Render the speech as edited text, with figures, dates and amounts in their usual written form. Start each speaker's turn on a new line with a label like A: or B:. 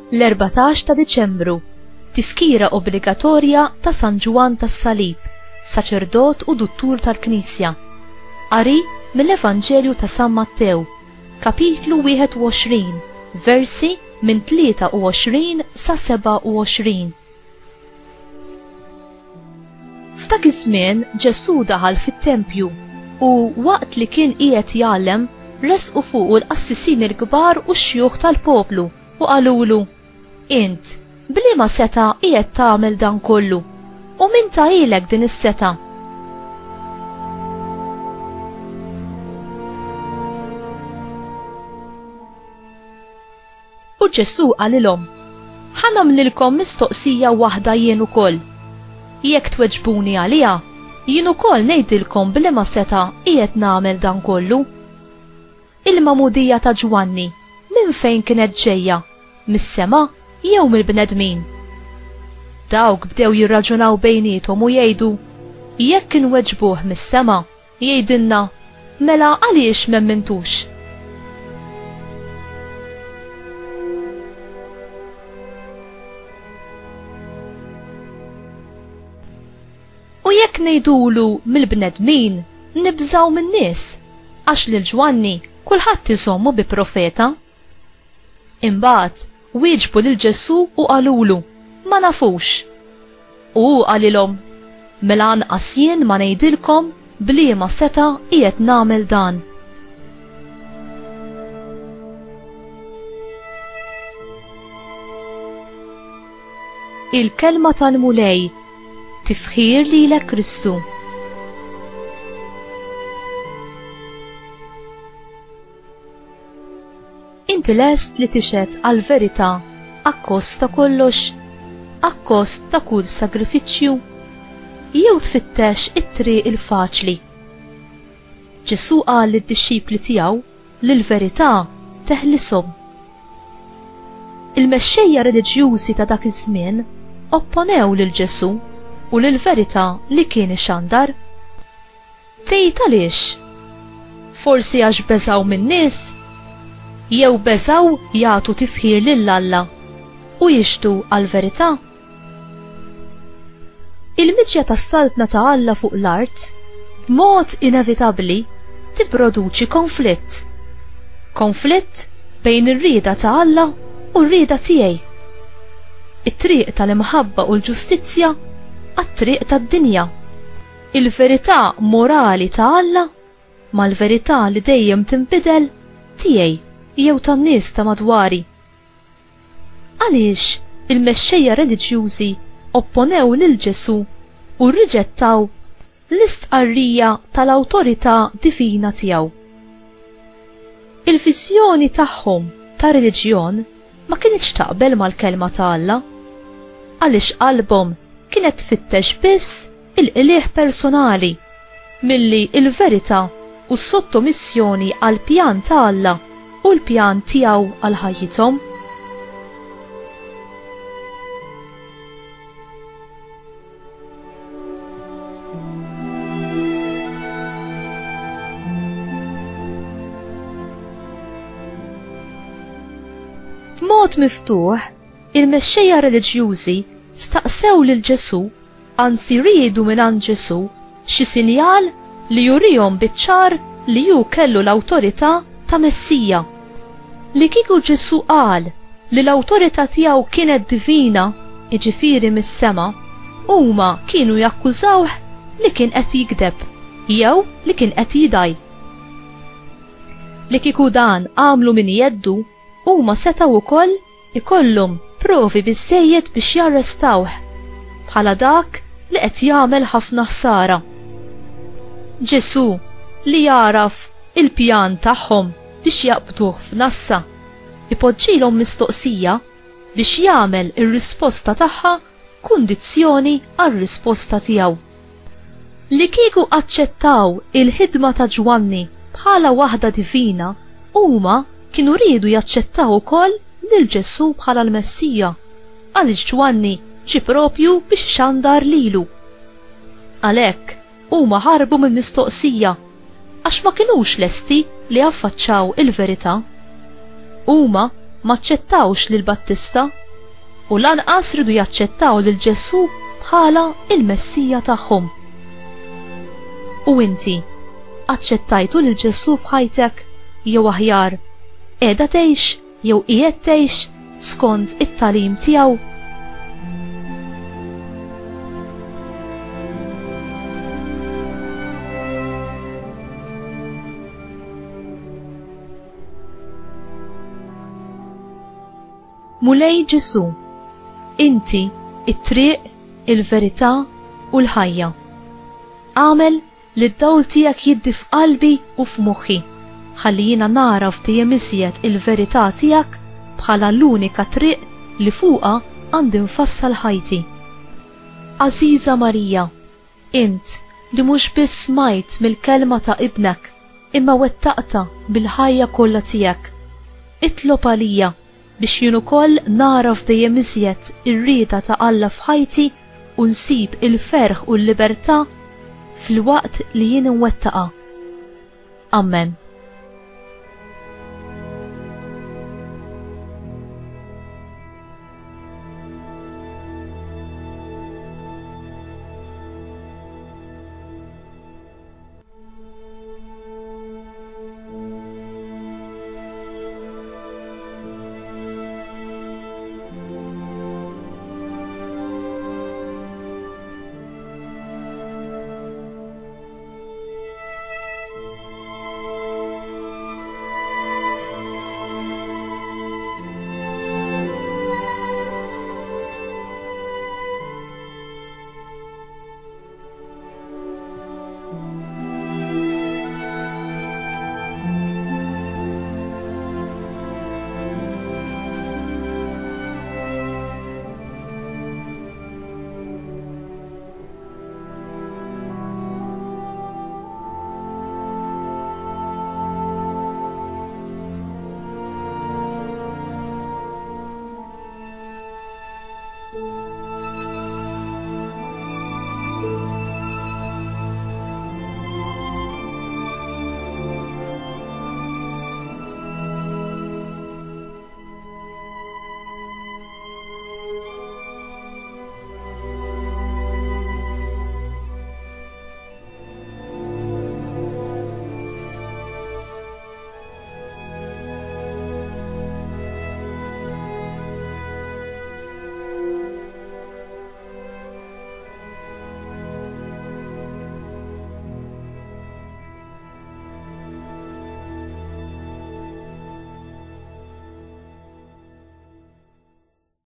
A: L-14 ta' Diċembru, tifkira obbligatorja ta' San Ġwan tas-Salib, saċerdot u duttur tal-Knisja. Qari mill-Evanġelju ta' San Mattew, kapitlu 21, versi minn 23 sa 27. F'dak iż-żmien Ġesu daħal fit-tempju u waqt li kien qiegħed jgħallem resqu fuqu l-qassisin il-kbar u x-xjugħ tal-poplu u qalulu: Int, bliema seta' qiegħed tagħmel dan kollu, u min tagħilek din is-seta'? U Ġesu qalilhom: ħanamlilkom mistoqsija waħda jien ukoll. Jekk tweġbuni għaliha, jien ukoll ngħidilkom bliema seta' qiegħed nagħmel dan kollu. Il-magħmudija ta' Ġwanni minn fejn kienet ġejja, mis-sema jew mill-bnedmin? Dawk bdew jirraġunaw bejniethom u jgħidu: jekk inweġbuh mis-sema, jgħidilna: mela għaliex m'emmintux? U jekk ngħidulu mill-bnedmin, nibżgħu min-nies, għax lil Ġwanni kulħadd isommu bi profeta. Imbagħad wieġbu lil Ġesu u qalulu: ma nafux. U hu qalilhom: mela anqas jien ma ngħidilkom bliema seta' qiegħed nagħmel dan. Il-kelma tal-mulej, tifħir lilek Kristu. Inti lest li tixed għal-verità akkost ta' kollox, akkost ta' kull sagrifiċċju, jew tfittex it-triq il-faċli? Ġesu qal lid-dixxipli tiegħu li l-verità teħlishom. Il-mexxejja reliġjużi ta' dak iż-żmien opponew lil Ġesu u l-verità li kien ixandar. Tgħid għaliex? Forsi għax beżaw min-nies? Jew beżaw jagħtu tifħir lill-Alla u jixtu għall-verità? Il-miġja tas-saltna ta' Alla fuq l-art b'mod inevitabbli tipproduċi konflitt. Konflitt bejn ir-rieda ta' Alla u r-rieda tiegħi. It-triq tal-imħabba u l-ġustizzja għat-triq tad-dinja. Il-verità morali ta' Alla mal-verità li dejjem tinbidel tiegħi jew tan-nies ta' madwari. Għaliex il-mexxejja reliġjużi opponew lil Ġesu u rriġettaw l-istqarrija tal-awtorità divina tiegħu. Il-viżjoni tagħhom ta' reliġjon ma kienx taqbel mal-kelma ta' Alla, għaliex qalbhom kienet tfittex biss il-qlieħ personali milli il-verità u s-sottomissjoni għal pjan ta' Alla u l-pjan tiegħu għal ħajjithom. B'mod miftuħ, il-mexxejja reliġjużi staqsew lil Ġesu, anzi riedu mingħand Ġesu, xi sinjal li jurihom biċ-ċar li hu kellu l-awtorità ta' Messija. Li kieku Ġesu qal li l-awtorità tiegħu kienet divina, jiġifieri mis-sema, huma kienu jakkużawh li kien qed jikdeb jew li kien qed jidaj. Li kieku dan għamlu min jeddu, huma setgħu wkoll ikollhom provi biżżejjed biex jarrestawh bħala dak li qed jagħmel ħafna ħsara. Ġesu li jaraf il-pjan tagħhom biex jaqbduh f'nassa ipoġġilhom mistoqsija biex jagħmel ir-risposta tagħha kundizzjoni għar-risposta tiegħu. Li kieku aċċettaw il-ħidma ta' Ġwanni bħala waħda divina, huma kienu riedu jaċċettaw ukoll lil Ġesu bħala l-Messija, għaliex Ġwanni ġie propju biex xandar lilu. Għalhekk huma ħarbu minn mistoqsija għax ma kinux lesti li affaċċaw il-verità. Huma ma ċċettawx lil Battista u lanqas ridu jaċċettaw lil Ġesu bħala il-Messija tagħhom. U inti, aċċettajtu lil Ġesu f'ħajtek jew aħjar qiegħda tgħix jew qiegħed tgħix skont it-tagħlim tiegħu? Mulej Ġesu, inti it-triq, il-verità u l-ħajja. Għamel li d-dawl tiegħek jiddi f'qalbi u f'moħħi, ħalli jiena naraf dejjem iżjed il-verità tiegħek bħala l-unika triq li fuqha għandi nfassal ħajti. Għażiża Marija, int li mhux biss smajt mill-kelma ta' ibnek imma wettaqta bil-ħajja kollha tiegħek, itlob għalija biex jien ukoll naraf dejjem iżjed ir-rieda ta' Alla f'ħajti u nsib il-ferħ u l-libertà fil-waqt li jien nwettaqa. Amen.